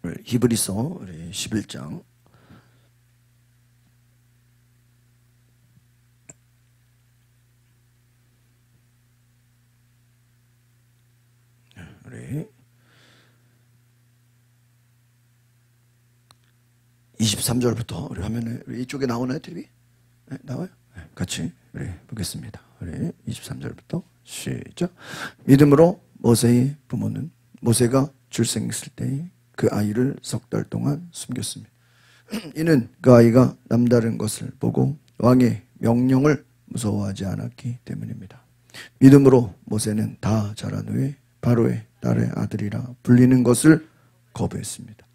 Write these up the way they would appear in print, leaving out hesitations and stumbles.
히브리서 11장 우리 23절부터 우리 화면에 우리 이쪽에 나오나요, TV? 네, 나와요? 네, 같이 우리 보겠습니다. 우리 23절부터 시작. 믿음으로 모세의 부모는 모세가 출생했을 때 그 아이를 석 달 동안 숨겼습니다. 이는 그 아이가 남다른 것을 보고 왕의 명령을 무서워하지 않았기 때문입니다. 믿음으로 모세는 다 자란 후에 바로의 딸의 아들이라 불리는 것을 거부했습니다.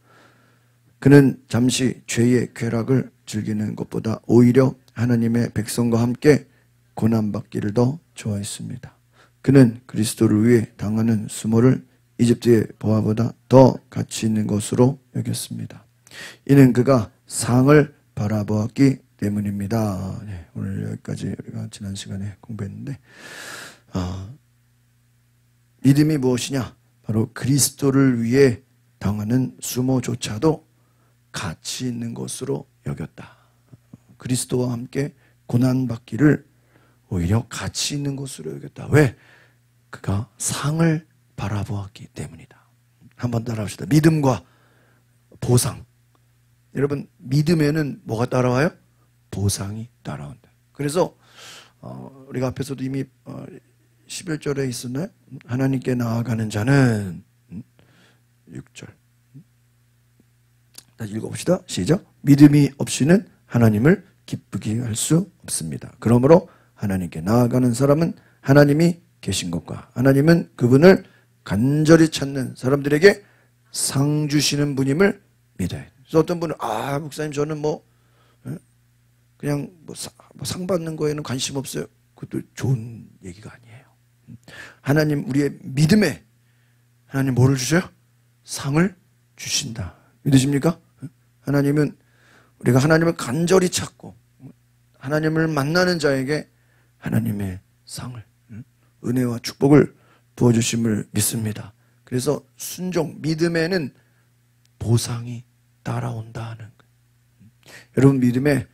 그는 잠시 죄의 쾌락을 즐기는 것보다 오히려 하나님의 백성과 함께 고난받기를 더 좋아했습니다. 그는 그리스도를 위해 당하는 수모를 이집트의 보화보다 더 가치 있는 것으로 여겼습니다. 이는 그가 상을 바라보았기 때문입니다. 네, 오늘 여기까지 우리가 지난 시간에 공부했는데 믿음이 무엇이냐? 바로 그리스도를 위해 당하는 수모조차도 가치 있는 것으로 여겼다. 그리스도와 함께 고난받기를 오히려 가치 있는 것으로 여겼다. 왜? 그가 상을 바라보았기 때문이다. 한번 따라합시다. 믿음과 보상. 여러분, 믿음에는 뭐가 따라와요? 보상이 따라온다. 그래서 우리가 앞에서도 이미 11절에 있었나요? 하나님께 나아가는 자는 6절 다시 읽어봅시다. 시작. 믿음이 없이는 하나님을 기쁘게 할 수 없습니다. 그러므로 하나님께 나아가는 사람은 하나님이 계신 것과 하나님은 그분을 간절히 찾는 사람들에게 상 주시는 분임을 믿어야 돼요. 그래서 어떤 분은 목사님 저는 그냥 상 받는 거에는 관심 없어요. 그것도 좋은 얘기가 아니에요. 하나님 우리의 믿음에 하나님 뭐를 주셔요? 상을 주신다. 믿으십니까? 하나님은 우리가 하나님을 간절히 찾고 하나님을 만나는 자에게 하나님의 상을, 은혜와 축복을 부어주심을 믿습니다. 그래서 순종, 믿음에는 보상이 따라온다는 거예요. 여러분 믿음에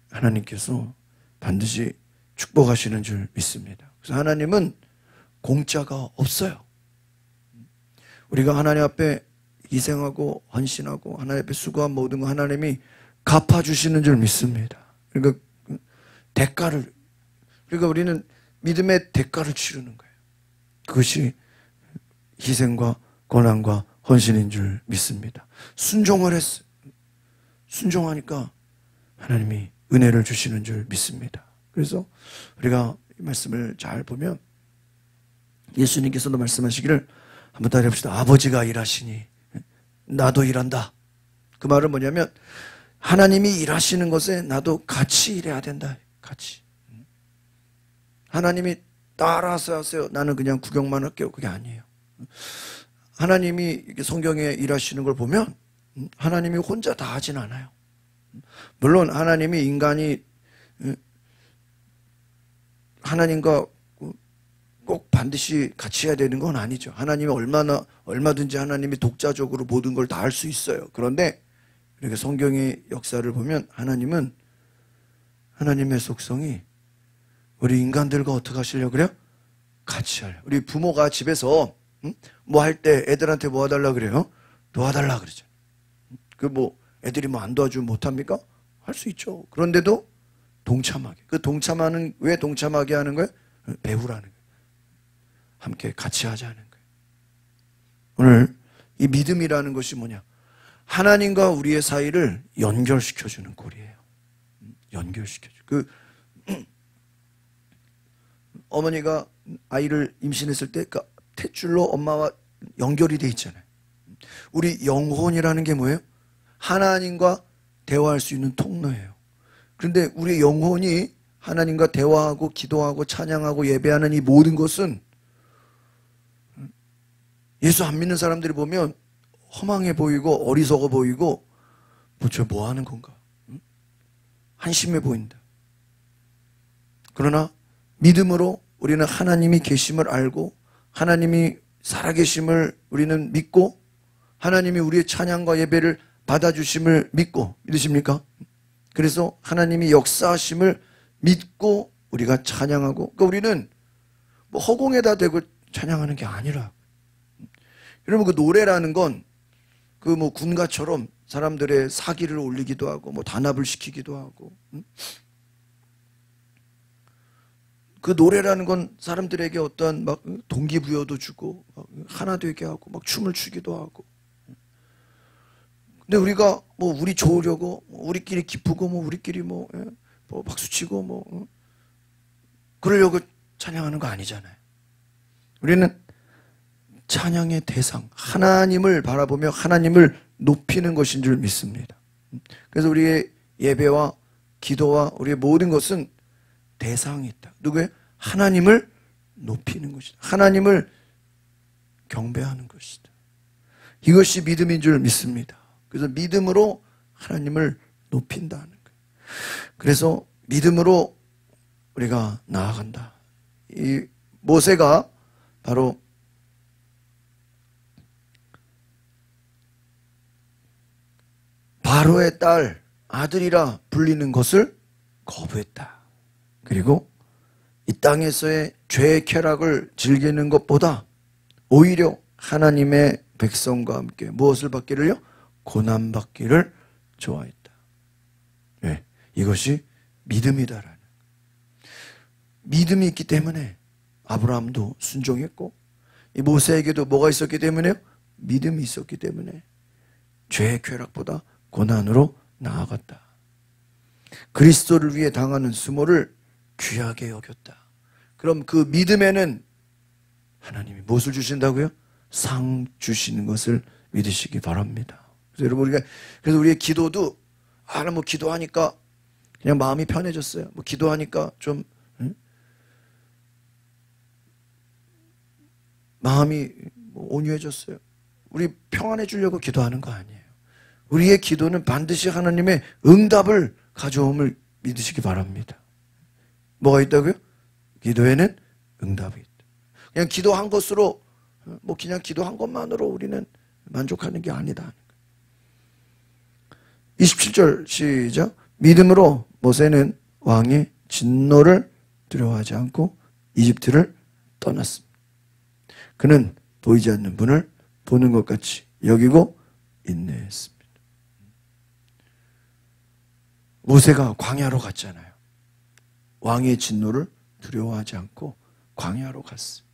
하나님께서 반드시 축복하시는 줄 믿습니다. 그래서 하나님은 공짜가 없어요. 우리가 하나님 앞에 희생하고 헌신하고 하나님 앞에 수고한 모든 거 하나님이 갚아주시는 줄 믿습니다. 그러니까 우리는 믿음의 대가를 치르는 거예요. 그것이 희생과 고난과 헌신인 줄 믿습니다. 순종을 했어요. 순종하니까 하나님이 은혜를 주시는 줄 믿습니다. 그래서 우리가 이 말씀을 잘 보면 예수님께서도 말씀하시기를 한번 따라 해봅시다. 아버지가 일하시니 나도 일한다. 그 말은 뭐냐면 하나님이 일하시는 것에 나도 같이 일해야 된다. 같이. 하나님이 따라서 하세요. 나는 그냥 구경만 할게요. 그게 아니에요. 하나님이 성경에 일하시는 걸 보면 하나님이 혼자 다 하진 않아요. 물론 하나님이 인간이 하나님과 꼭 반드시 같이 해야 되는 건 아니죠. 하나님이 얼마든지 하나님이 독자적으로 모든 걸 다 할 수 있어요. 그런데 이렇게 성경의 역사를 보면 하나님은 하나님의 속성이 우리 인간들과 어떻게 하시려고 그래요? 같이 하려. 우리 부모가 집에서 뭐 할 때 애들한테 뭐 해달라 그래요? 도와달라 그러죠. 애들이 안 도와주면 못합니까? 할 수 있죠. 그런데도 동참하게. 왜 동참하게 하는 거예요? 배우라는 거예요. 함께 같이 하자는 거예요. 오늘 이 믿음이라는 것이 뭐냐? 하나님과 우리의 사이를 연결시켜주는 꼴이에요. 연결시켜줘. 어머니가 아이를 임신했을 때 탯줄로 엄마와 연결이 돼 있잖아요. 우리 영혼이라는 게 뭐예요? 하나님과 대화할 수 있는 통로예요. 그런데 우리 영혼이 하나님과 대화하고 기도하고 찬양하고 예배하는 이 모든 것은 예수 안 믿는 사람들이 보면 허망해 보이고 어리석어 보이고 저 뭐 하는 건가? 한심해 보인다. 그러나 믿음으로 우리는 하나님이 계심을 알고 하나님이 살아계심을 우리는 믿고 하나님이 우리의 찬양과 예배를 받아주심을 믿고 믿으십니까? 그래서 하나님이 역사하심을 믿고 우리가 찬양하고, 그러니까 우리는 뭐 허공에다 대고 찬양하는 게 아니라, 여러분 그 노래라는 건 그 뭐 군가처럼 사람들의 사기를 올리기도 하고 뭐 단합을 시키기도 하고, 그 노래라는 건 사람들에게 어떠한 막 동기부여도 주고 막 하나 되게 하고 막 춤을 추기도 하고. 근데 우리가 뭐 우리 좋으려고 우리끼리 기쁘고 뭐 우리끼리 뭐 박수치고 뭐 그러려고 찬양하는 거 아니잖아요. 우리는 찬양의 대상, 하나님을 바라보며 하나님을 높이는 것인 줄 믿습니다. 그래서 우리의 예배와 기도와 우리의 모든 것은 대상이 있다. 누구예요? 하나님을 높이는 것이다. 하나님을 경배하는 것이다. 이것이 믿음인 줄 믿습니다. 그래서 믿음으로 하나님을 높인다는 거예요. 그래서 믿음으로 우리가 나아간다. 이 모세가 바로 바로의 딸 아들이라 불리는 것을 거부했다. 그리고 이 땅에서의 죄의 쾌락을 즐기는 것보다 오히려 하나님의 백성과 함께 무엇을 받기를요? 고난받기를 좋아했다. 네, 이것이 믿음이다라는. 믿음이 있기 때문에 아브라함도 순종했고, 이 모세에게도 뭐가 있었기 때문에요? 믿음이 있었기 때문에 죄의 쾌락보다 고난으로 나아갔다. 그리스도를 위해 당하는 수모를 귀하게 여겼다. 그럼 그 믿음에는 하나님이 무엇을 주신다고요? 상 주시는 것을 믿으시기 바랍니다. 그래서 여러분, 그래서 우리의 기도도 나 뭐 기도하니까 그냥 마음이 편해졌어요. 뭐 기도하니까 좀 마음이 온유해졌어요. 우리 평안해 주려고 기도하는 거 아니에요. 우리의 기도는 반드시 하나님의 응답을 가져옴을 믿으시기 바랍니다. 뭐가 있다고요? 기도에는 응답이 있다. 그냥 기도한 것으로, 뭐 그냥 기도한 것만으로 우리는 만족하는 게 아니다. 27절 시작. 믿음으로 모세는 왕의 진노를 두려워하지 않고 이집트를 떠났습니다. 그는 보이지 않는 분을 보는 것 같이 여기고 인내했습니다. 모세가 광야로 갔잖아요. 왕의 진노를 두려워하지 않고 광야로 갔어요.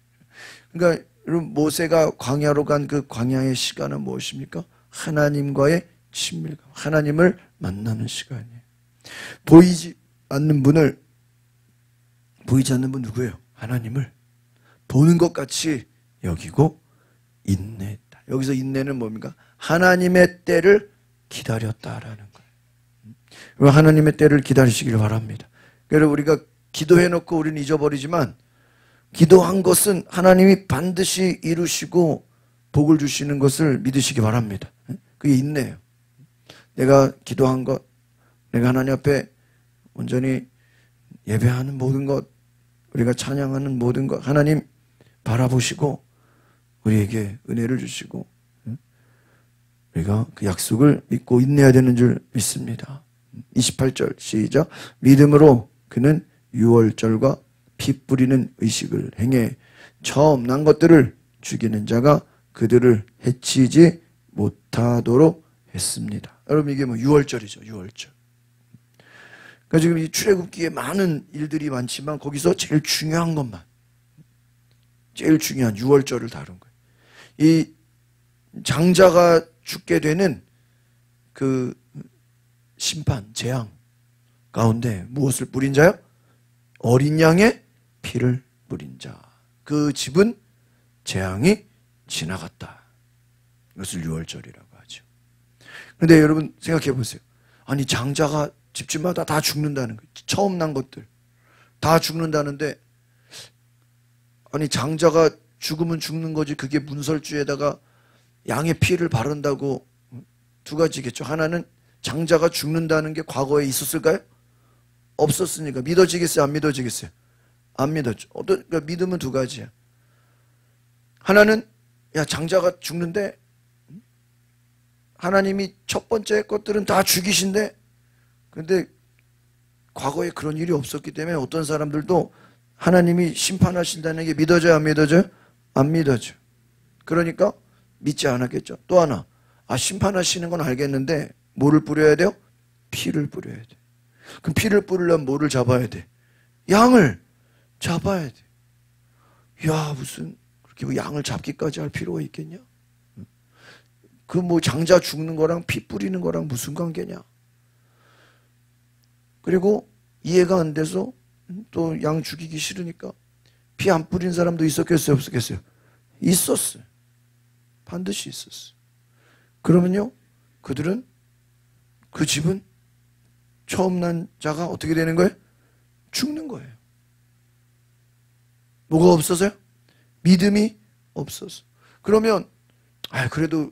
그러니까 여러분, 모세가 광야로 간 그 광야의 시간은 무엇입니까? 하나님과의 친밀감, 하나님을 만나는 시간이에요. 보이지 않는 분 누구예요? 하나님을 보는 것 같이 여기고 인내했다. 여기서 인내는 뭡니까? 하나님의 때를 기다렸다라는 거예요. 하나님의 때를 기다리시길 바랍니다. 여러분, 우리가 기도해놓고 우리는 잊어버리지만 기도한 것은 하나님이 반드시 이루시고 복을 주시는 것을 믿으시기 바랍니다. 그게 인내예요. 내가 기도한 것, 내가 하나님 앞에 온전히 예배하는 모든 것, 우리가 찬양하는 모든 것, 하나님 바라보시고 우리에게 은혜를 주시고 우리가 그 약속을 믿고 인내해야 되는 줄 믿습니다. 28절 시작. 믿음으로 그는 유월절과 피 뿌리는 의식을 행해 처음 난 것들을 죽이는 자가 그들을 해치지 못하도록 했습니다. 여러분, 이게 뭐 유월절이죠. 유월절. 그러니까 지금 이 출애굽기에 많은 일들이 많지만 거기서 제일 중요한 것만, 제일 중요한 유월절을 다룬 거예요. 이 장자가 죽게 되는 그 심판, 재앙 가운데 무엇을 뿌린 자요? 어린 양의 피를 뿌린 자. 그 집은 재앙이 지나갔다. 이것을 유월절이라고 하죠. 그런데 여러분 생각해 보세요. 아니, 장자가 집집마다 다 죽는다는 거예요. 처음 난 것들 다 죽는다는데, 아니 장자가 죽으면 죽는 거지 그게 문설주에다가 양의 피를 바른다고. 두 가지겠죠. 하나는 장자가 죽는다는 게 과거에 있었을까요? 없었으니까. 믿어지겠어요? 안 믿어지겠어요? 안 믿었죠. 그러니까 믿음은 두 가지야. 하나는 야, 장자가 죽는데 하나님이 첫 번째 것들은 다 죽이신데, 그런데 과거에 그런 일이 없었기 때문에 어떤 사람들도 하나님이 심판하신다는 게 믿어져요, 안 믿어져요? 안 믿어져. 그러니까 믿지 않았겠죠. 또 하나, 심판하시는 건 알겠는데 뭐를 뿌려야 돼요? 피를 뿌려야 돼. 그럼 피를 뿌리려면 뭐를 잡아야 돼? 양을 잡아야 돼. 야, 무슨 그렇게 뭐 양을 잡기까지 할 필요가 있겠냐? 그 뭐 장자 죽는 거랑 피 뿌리는 거랑 무슨 관계냐? 그리고 이해가 안 돼서 또 양 죽이기 싫으니까 피 안 뿌린 사람도 있었겠어요, 없었겠어요? 있었어요. 반드시 있었어요. 그러면요, 그들은, 그 집은 처음 난 자가 어떻게 되는 거예요? 죽는 거예요. 뭐가 없어서요? 믿음이 없어서. 그러면 그래도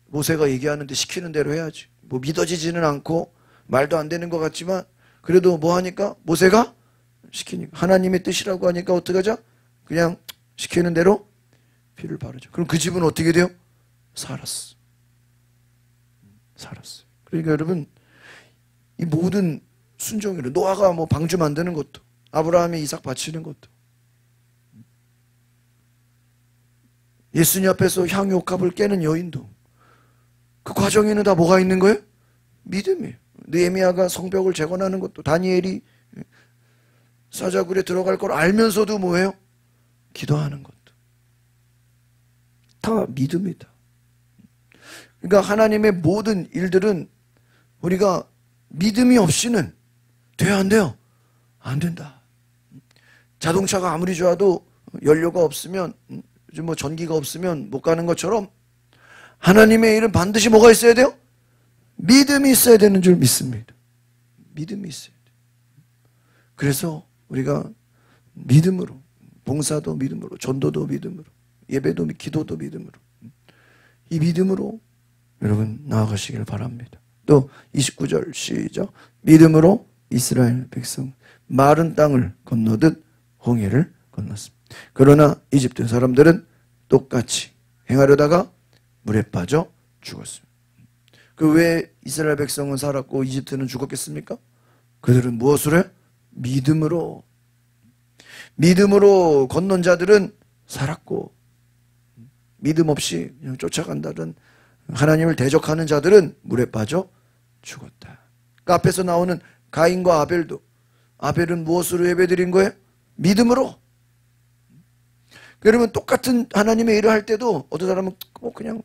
모세가 얘기하는데 시키는 대로 해야지. 뭐 믿어지지는 않고 말도 안 되는 것 같지만 그래도 뭐 하니까 모세가 시키니까, 하나님의 뜻이라고 하니까 어떻게 하죠? 그냥 시키는 대로 피를 바르죠. 그럼 그 집은 어떻게 돼요? 살았어. 살았어요. 그러니까 여러분, 이 모든 순종으로, 노아가 뭐 방주 만드는 것도, 아브라함이 이삭 바치는 것도, 예수님 앞에서 향유옥합을 깨는 여인도, 그 과정에는 다 뭐가 있는 거예요? 믿음이에요. 느헤미야가 성벽을 재건하는 것도, 다니엘이 사자굴에 들어갈 걸 알면서도 뭐예요? 기도하는 것도 다 믿음이다. 그러니까 하나님의 모든 일들은 우리가 믿음이 없이는 돼야 안 돼요? 안 된다. 자동차가 아무리 좋아도 연료가 없으면, 요즘 뭐 전기가 없으면 못 가는 것처럼 하나님의 일은 반드시 뭐가 있어야 돼요? 믿음이 있어야 되는 줄 믿습니다. 믿음이 있어야 돼요. 그래서 우리가 믿음으로, 봉사도 믿음으로, 전도도 믿음으로, 예배도, 기도도 믿음으로, 이 믿음으로 여러분 나아가시길 바랍니다. 또 29절 시작. 믿음으로 이스라엘 백성 마른 땅을 건너듯 홍해를 건넜습니다. 그러나 이집트 사람들은 똑같이 행하려다가 물에 빠져 죽었습니다. 그 왜 이스라엘 백성은 살았고 이집트는 죽었겠습니까? 그들은 무엇으로 해요? 믿음으로. 믿음으로 건넌 자들은 살았고, 믿음 없이 그냥 쫓아간다던 하나님을 대적하는 자들은 물에 빠져 죽었다. 그 앞에서 나오는 가인과 아벨도, 아벨은 무엇으로 예배드린 거예요? 믿음으로. 여러분, 똑같은 하나님의 일을 할 때도 어떤 사람은 뭐 그냥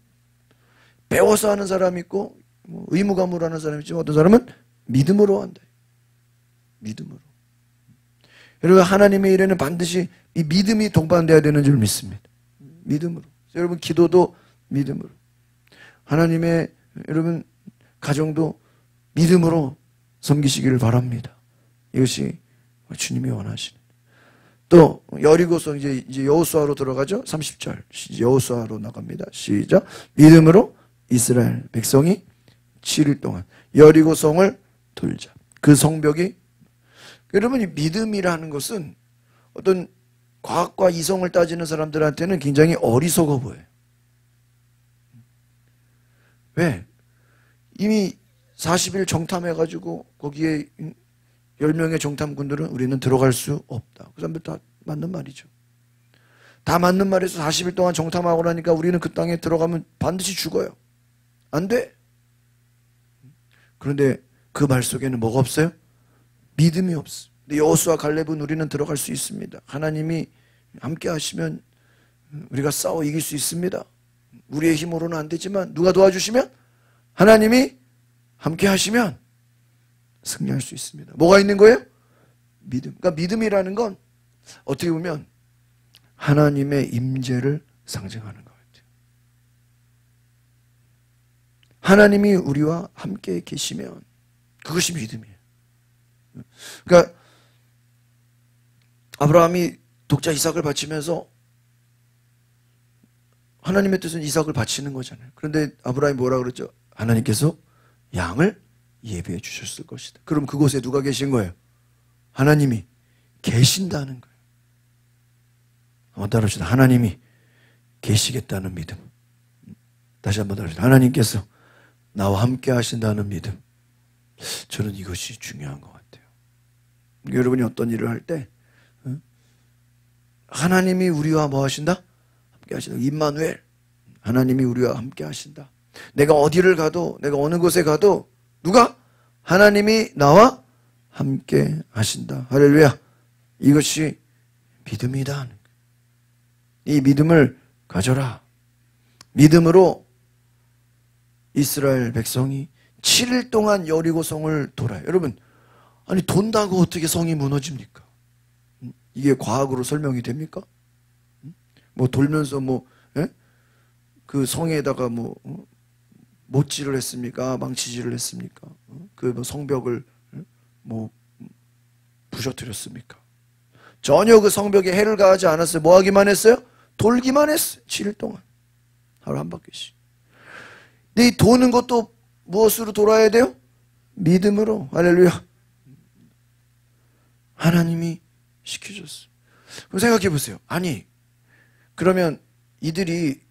배워서 하는 사람이 있고, 뭐 의무감으로 하는 사람이 있지만 어떤 사람은 믿음으로 한다. 믿음으로. 여러분, 하나님의 일에는 반드시 이 믿음이 동반돼야 되는 줄 믿습니다. 믿음으로. 여러분, 기도도 믿음으로. 하나님의 여러분 가정도 믿음으로 섬기시기를 바랍니다. 이것이 주님이 원하시는. 또 여리고성, 이제 여호수아로 들어가죠. 30절 여호수아로 나갑니다. 시작. 믿음으로 이스라엘 백성이 7일 동안 여리고성을 돌자. 그 성벽이, 여러분, 이 믿음이라는 것은 어떤 과학과 이성을 따지는 사람들한테는 굉장히 어리석어 보여요. 왜? 이미 40일 정탐해가지고 거기에 10명의 정탐꾼들은 우리는 들어갈 수 없다. 그 사람들 다 맞는 말이죠. 다 맞는 말에서 40일 동안 정탐하고 나니까 우리는 그 땅에 들어가면 반드시 죽어요. 안 돼. 그런데 그 말 속에는 뭐가 없어요? 믿음이 없어. 근데 여호수아 갈렙은 우리는 들어갈 수 있습니다. 하나님이 함께 하시면 우리가 싸워 이길 수 있습니다. 우리의 힘으로는 안 되지만 누가 도와주시면, 하나님이 함께 하시면 승리할 수 있습니다. 뭐가 있는 거예요? 믿음. 그러니까 믿음이라는 건 어떻게 보면 하나님의 임재를 상징하는 것 같아요. 하나님이 우리와 함께 계시면 그것이 믿음이에요. 그러니까 아브라함이 독자 이삭을 바치면서 하나님의 뜻은 이삭을 바치는 거잖아요. 그런데 아브라함이 뭐라 그랬죠? 하나님께서 양을 예비해 주셨을 것이다. 그럼 그곳에 누가 계신 거예요? 하나님이 계신다는 거예요. 한번 따라합시다. 하나님이 계시겠다는 믿음. 다시 한번 따라합시다. 하나님께서 나와 함께 하신다는 믿음. 저는 이것이 중요한 것 같아요. 여러분이 어떤 일을 할 때 하나님이 우리와 뭐 하신다? 함께 하신다. 임마누엘. 하나님이 우리와 함께 하신다. 내가 어디를 가도, 내가 어느 곳에 가도 누가? 하나님이 나와 함께 하신다. 할렐루야. 이것이 믿음이다. 이 믿음을 가져라. 믿음으로 이스라엘 백성이 7일 동안 여리고성을 돌아요. 여러분, 아니 돈다고 어떻게 성이 무너집니까? 이게 과학으로 설명이 됩니까? 뭐 돌면서 뭐 그 성에다가 뭐 못질을 했습니까? 망치질을 했습니까? 그 뭐 성벽을 뭐 부셔뜨렸습니까? 전혀 그 성벽에 해를 가하지 않았어요. 뭐 하기만 했어요? 돌기만 했어요. 7일 동안. 하루 한 바퀴씩. 근데 이 도는 것도 무엇으로 돌아야 돼요? 믿음으로. 할렐루야. 하나님이 시켜줬어요. 그럼 생각해 보세요. 아니, 그러면 이들이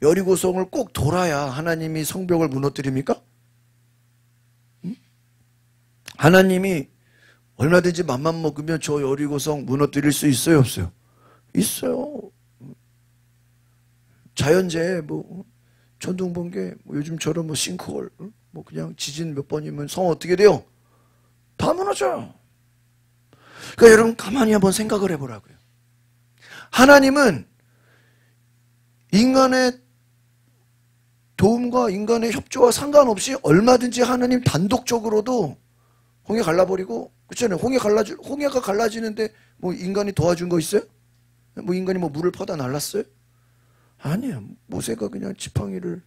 여리고성을 꼭 돌아야 하나님이 성벽을 무너뜨립니까? 하나님이 얼마든지 맘만 먹으면 저 여리고성 무너뜨릴 수 있어요, 없어요? 있어요. 자연재해, 뭐 천둥번개, 뭐 요즘처럼 뭐 싱크홀, 뭐 그냥 지진 몇 번이면 성 어떻게 돼요? 다 무너져요. 그러니까 여러분 가만히 한번 생각을 해보라고요. 하나님은 인간의 도움과 인간의 협조와 상관없이 얼마든지 하나님 단독적으로도 홍해 갈라버리고, 그렇잖아요. 홍해가 갈라지는데 뭐 인간이 도와준 거 있어요? 뭐 인간이 뭐 물을 퍼다 날랐어요? 아니야. 모세가 그냥 지팡이를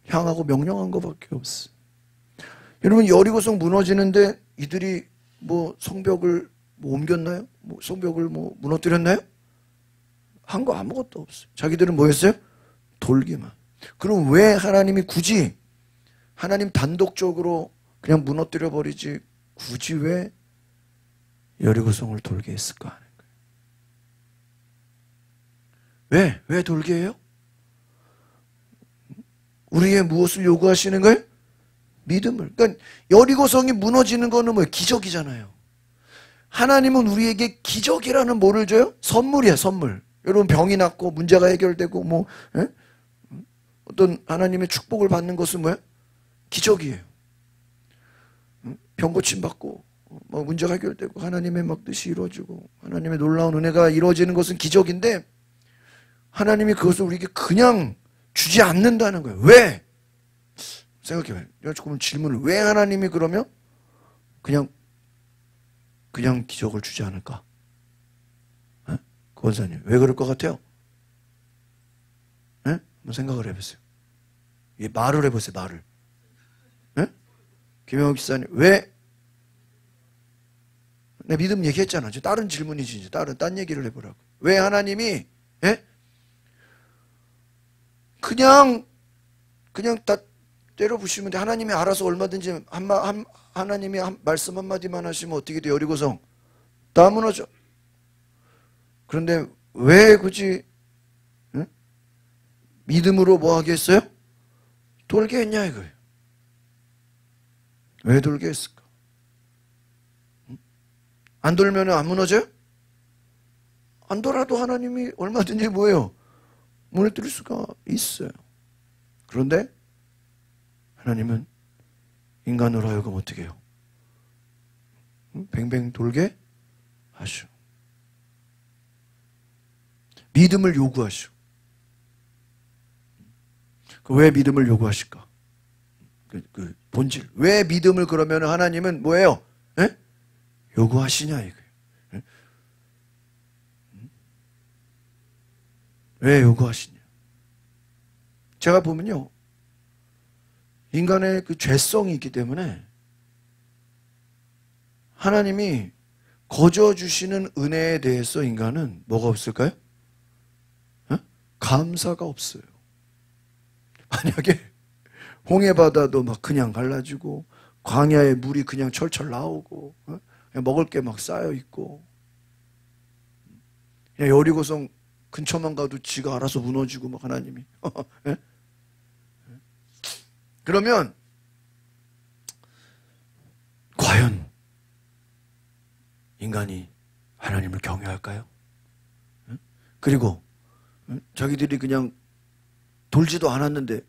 향하고 명령한 것밖에 없어. 여러분 여리고성 무너지는데 이들이 뭐 성벽을 뭐 옮겼나요? 뭐 성벽을 뭐 무너뜨렸나요? 한 거 아무것도 없어요. 자기들은 뭐였어요? 돌기만. 그럼 왜 하나님이 굳이 하나님 단독적으로 그냥 무너뜨려 버리지 굳이 왜 여리고성을 돌게 했을까 하는 거예요. 왜 돌게 해요? 우리의 무엇을 요구하시는 거예요? 믿음을. 그러니까 여리고성이 무너지는 거는 뭐예요? 기적이잖아요. 하나님은 우리에게 기적이라는 뭐를 줘요? 선물이야, 선물. 여러분 병이 낫고 문제가 해결되고 뭐 어떤 하나님의 축복을 받는 것은 뭐야? 기적이에요. 병 고침 받고 뭐 문제가 해결되고 하나님의 막 뜻이 이루어지고 하나님의 놀라운 은혜가 이루어지는 것은 기적인데 하나님이 그것을 우리에게 그냥 주지 않는다는 거예요. 왜? 생각해봐요. 조금 질문을 왜 하나님이 그러면 그냥 기적을 주지 않을까? 권사님 왜 그럴 것 같아요? 한번 생각을 해보세요. 말을 해보세요. 말을. 김영욱 기사님 왜? 내 믿음 얘기했잖아. 이제 다른 질문이지. 이제 딴 얘기를 해보라고. 왜 하나님이 그냥 다 때려 부시면 돼. 하나님이 알아서 얼마든지 하나님이 말씀 한마디만 하시면 어떻게 돼? 여리고성 다 무너져. 그런데 왜 굳이 믿음으로 뭐 하게 했어요? 돌게 했냐 이거예요. 왜 돌게 했을까? 안 돌면 안 무너져요? 안 돌아도 하나님이 얼마든지 뭐예요? 무너뜨릴 수가 있어요. 그런데 하나님은 인간으로 하여금 어떻게 해요? 뱅뱅 돌게 하시오. 믿음을 요구하시오. 왜 믿음을 요구하실까? 그 본질. 왜 믿음을 그러면 하나님은 뭐예요? 요구하시냐 이거예요. 왜 요구하시냐? 제가 보면요. 인간의 그 죄성이 있기 때문에 하나님이 거저 주시는 은혜에 대해서 인간은 뭐가 없을까요? 감사가 없어요. 만약에 홍해바다도 막 그냥 갈라지고 광야에 물이 그냥 철철 나오고 먹을 게 막 쌓여 있고 여리고성 근처만 가도 지가 알아서 무너지고 막 하나님이 그러면 과연 인간이 하나님을 경외할까요? 그리고 자기들이 그냥 돌지도 않았는데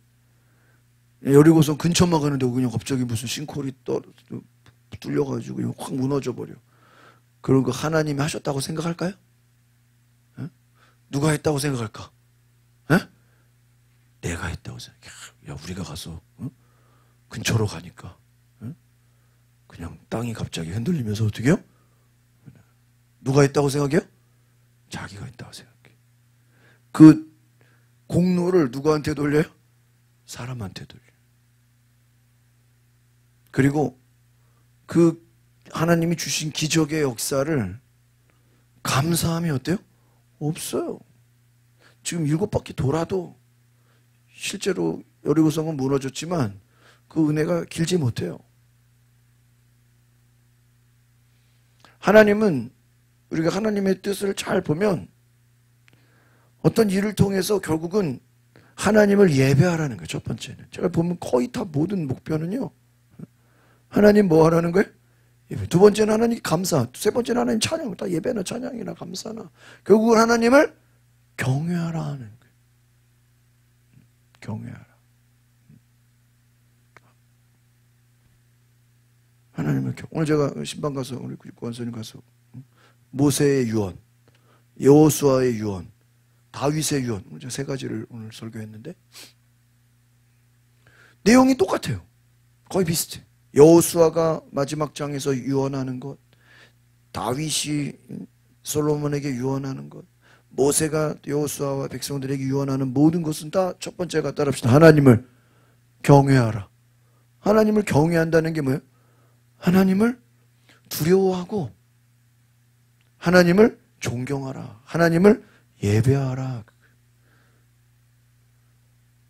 여리고성 근처만 가는데 그냥 갑자기 무슨 싱크홀이 뚫려가지고 그냥 확 무너져 버려. 그런 거 하나님이 하셨다고 생각할까요? 누가 했다고 생각할까? 내가 했다고 생각해. 야, 우리가 가서 근처로 가니까 그냥 땅이 갑자기 흔들리면서 어떻게 해요? 누가 했다고 생각해요? 자기가 했다고 생각해. 그 공로를 누구한테 돌려요? 사람한테 돌려요. 그리고 그 하나님이 주신 기적의 역사를 감사함이 어때요? 없어요. 지금 7바퀴 돌아도 실제로 여리고성은 무너졌지만 그 은혜가 길지 못해요. 하나님은 우리가 하나님의 뜻을 잘 보면 어떤 일을 통해서 결국은 하나님을 예배하라는 거예요. 첫 번째는. 제가 보면 거의 다 모든 목표는요. 하나님 뭐 하라는 거예요? 예배. 두 번째는 하나님 감사. 세 번째는 하나님 찬양. 다 예배나 찬양이나 감사나. 결국은 하나님을 경외하라 하는 거예요. 경외하라. 하나님을 오늘 제가 신방 가서 우리 권선님 가서 모세의 유언, 여호수아의 유언, 다윗의 유언, 제가 세 가지를 오늘 설교했는데 내용이 똑같아요. 거의 비슷해. 여호수아가 마지막 장에서 유언하는 것, 다윗이 솔로몬에게 유언하는 것, 모세가 여호수아와 백성들에게 유언하는 모든 것은 다 첫 번째가 따라합시다. 하나님을 경외하라. 하나님을 경외한다는 게 뭐예요? 하나님을 두려워하고 하나님을 존경하라. 하나님을 예배하라.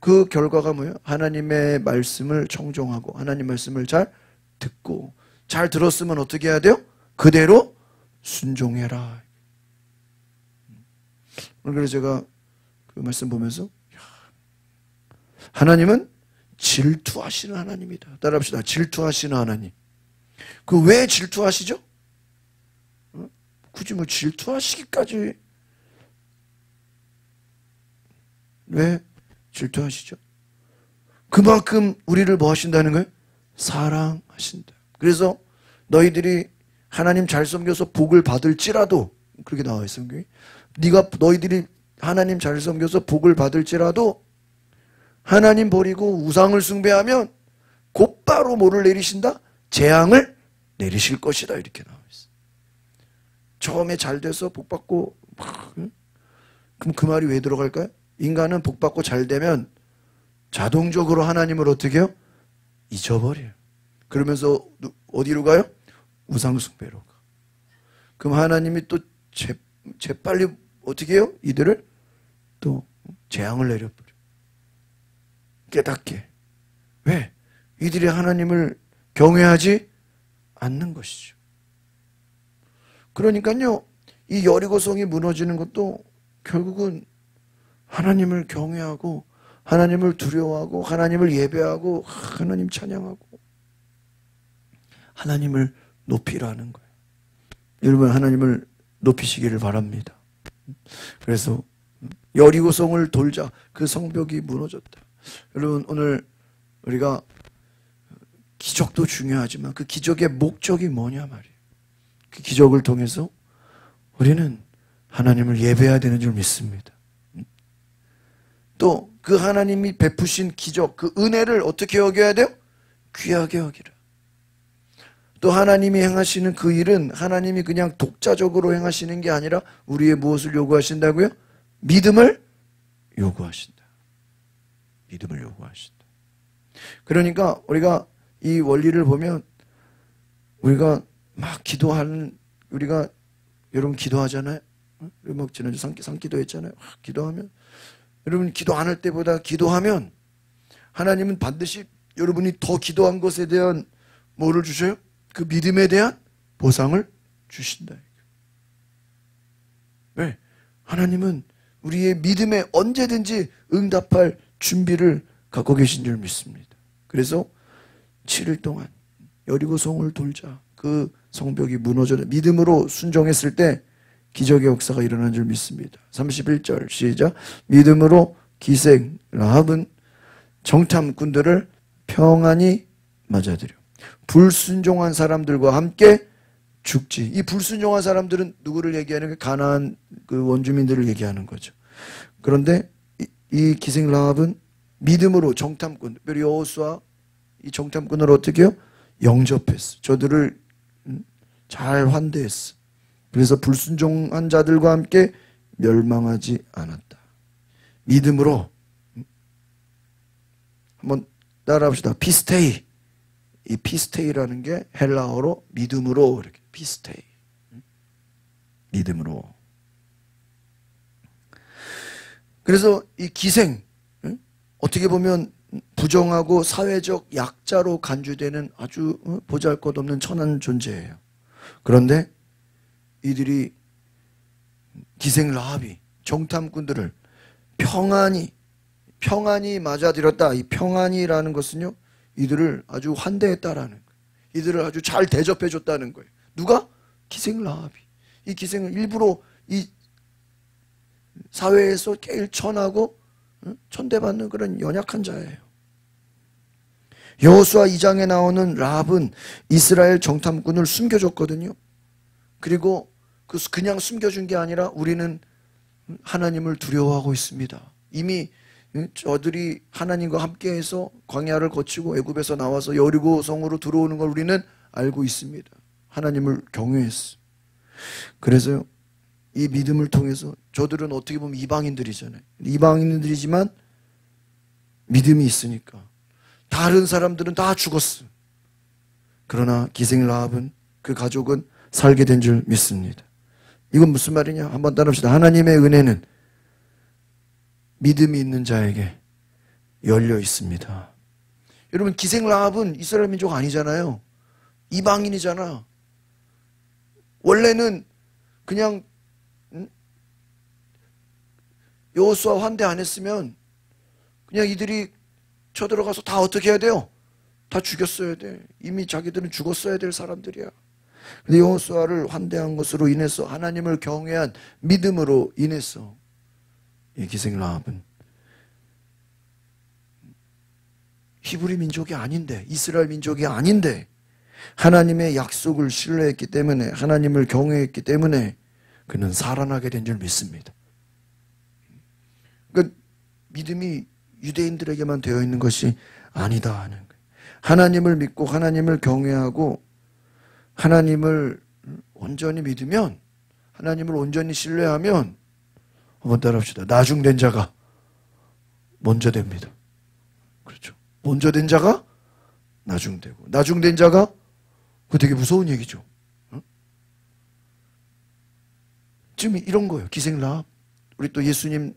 그 결과가 뭐예요? 하나님의 말씀을 청종하고 하나님 말씀을 잘 듣고 잘 들었으면 어떻게 해야 돼요? 그대로 순종해라. 오늘 그래서 제가 그 말씀 보면서 하나님은 질투하시는 하나님이다. 따라합시다. 질투하시는 하나님. 그 왜 질투하시죠? 굳이 뭐 질투하시기까지 왜 질투하시죠? 그만큼 우리를 뭐 하신다는 거예요? 사랑하신다. 그래서 너희들이 하나님 잘 섬겨서 복을 받을지라도 그렇게 나와 있어요. 너희들이 하나님 잘 섬겨서 복을 받을지라도 하나님 버리고 우상을 숭배하면 곧바로 뭐를 내리신다? 재앙을 내리실 것이다. 이렇게 나와 있어요. 처음에 잘 돼서 복 받고 그럼 그 말이 왜 들어갈까요? 인간은 복 받고 잘 되면 자동적으로 하나님을 어떻게 해요? 잊어버려요. 그러면서 어디로 가요? 우상 숭배로 가. 그럼 하나님이 또 재빨리 어떻게 해요? 이들을 또 재앙을 내려버려. 깨닫게. 왜? 이들이 하나님을 경외하지 않는 것이죠. 그러니까요, 이 여리고성이 무너지는 것도 결국은 하나님을 경외하고 하나님을 두려워하고 하나님을 예배하고 하나님 찬양하고 하나님을 높이라는 거예요. 여러분 하나님을 높이시기를 바랍니다. 그래서 여리고성을 돌자. 그 성벽이 무너졌다. 여러분 오늘 우리가 기적도 중요하지만 그 기적의 목적이 뭐냐 말이에요. 그 기적을 통해서 우리는 하나님을 예배해야 되는 줄 믿습니다. 또 그 하나님이 베푸신 기적, 그 은혜를 어떻게 여겨야 돼요? 귀하게 여기라. 또 하나님이 행하시는 그 일은 하나님이 그냥 독자적으로 행하시는 게 아니라 우리의 무엇을 요구하신다고요? 믿음을 요구하신다. 믿음을 요구하신다. 그러니까 우리가 이 원리를 보면 우리가 막 기도하는, 우리가 여러분 기도하잖아요. 우리 막 지난주 산기도 했잖아요. 기도하면 여러분 기도 안 할 때보다 기도하면 하나님은 반드시 여러분이 더 기도한 것에 대한 뭐를 주셔요? 그 믿음에 대한 보상을 주신다. 왜? 하나님은 우리의 믿음에 언제든지 응답할 준비를 갖고 계신 줄 믿습니다. 그래서 7일 동안 여리고 성을 돌자. 그 성벽이 무너져 믿음으로 순종했을 때 기적의 역사가 일어난 줄 믿습니다. 31절 시작. 믿음으로 기생 라합은 정탐꾼들을 평안히 맞아들여 불순종한 사람들과 함께 죽지. 이 불순종한 사람들은 누구를 얘기하는 게 가나안 그 원주민들을 얘기하는 거죠. 그런데 이 기생 라합은 믿음으로 정탐꾼, 특별히 여호수아 이 정탐꾼을 어떻게 해요? 영접했어. 저들을 잘 환대했어. 그래서 불순종한 자들과 함께 멸망하지 않았다. 믿음으로 한번 따라합시다. 피스테이. 이 피스테이라는 게 헬라어로 믿음으로 이렇게 피스테이. 믿음으로. 그래서 이 기생 어떻게 보면 부정하고 사회적 약자로 간주되는 아주 보잘것없는 천한 존재예요. 그런데 이들이 기생 라합이 정탐꾼들을 평안히 맞아들였다. 이 평안이라는 것은요, 이들을 아주 환대했다라는 거예요. 이들을 아주 잘 대접해줬다는 거예요. 누가? 기생 라합이. 이 기생은 일부러 이 사회에서 제일 천하고 천대받는 그런 연약한 자예요. 여호수아 2장에 나오는 라합은 이스라엘 정탐꾼을 숨겨줬거든요. 그리고 그냥 숨겨준 게 아니라 우리는 하나님을 두려워하고 있습니다. 이미 저들이 하나님과 함께해서 광야를 거치고 애굽에서 나와서 여리고 성으로 들어오는 걸 우리는 알고 있습니다. 하나님을 경외했어. 그래서 이 믿음을 통해서 저들은 어떻게 보면 이방인들이잖아요. 이방인들이지만 믿음이 있으니까 다른 사람들은 다 죽었어. 그러나 기생 라합은 그 가족은 살게 된 줄 믿습니다. 이건 무슨 말이냐? 한번 따라합시다. 하나님의 은혜는 믿음이 있는 자에게 열려 있습니다. 여러분, 기생 라합은 이스라엘 민족 아니잖아요. 이방인이잖아. 원래는 그냥 여호수아 환대 안 했으면 그냥 이들이 쳐들어가서 다 어떻게 해야 돼요? 다 죽였어야 돼. 이미 자기들은 죽었어야 될 사람들이야. 근데 여호수아를 환대한 것으로 인해서 하나님을 경외한 믿음으로 인해서 이 기생 라합은 히브리 민족이 아닌데, 이스라엘 민족이 아닌데 하나님의 약속을 신뢰했기 때문에, 하나님을 경외했기 때문에 그는 살아나게 된 줄 믿습니다. 그러니까 믿음이 유대인들에게만 되어 있는 것이 아니다 하는 거예요. 하나님을 믿고 하나님을 경외하고 하나님을 온전히 믿으면, 하나님을 온전히 신뢰하면, 한번 따라합시다. 나중된 자가 먼저 됩니다. 그렇죠. 먼저 된 자가 나중되고, 나중된 자가, 그거 되게 무서운 얘기죠. 지금 이런 거예요. 기생 라합. 우리 또 예수님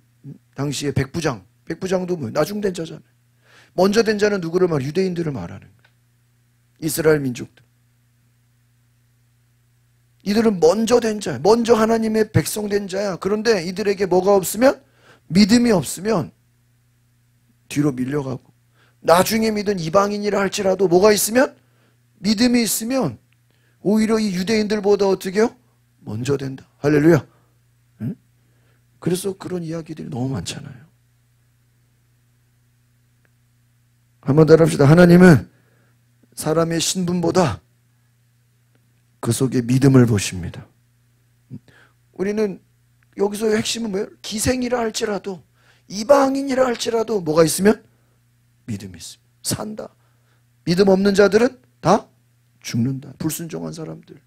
당시에 백부장도 뭐예요? 나중된 자잖아요. 먼저 된 자는 누구를 말해요? 유대인들을 말하는 거예요. 이스라엘 민족들. 이들은 먼저 된 자야. 먼저 하나님의 백성 된 자야. 그런데 이들에게 뭐가 없으면? 믿음이 없으면 뒤로 밀려가고, 나중에 믿은 이방인이라 할지라도 뭐가 있으면? 믿음이 있으면 오히려 이 유대인들보다 어떻게 해요? 먼저 된다. 할렐루야. 응? 그래서 그런 이야기들이 너무 많잖아요. 한번 따라합시다. 하나님은 사람의 신분보다 그 속에 믿음을 보십니다. 우리는 여기서의 핵심은 뭐예요? 기생이라 할지라도, 이방인이라 할지라도 뭐가 있으면? 믿음이 있습니다. 산다. 믿음 없는 자들은 다 죽는다. 불순종한 사람들.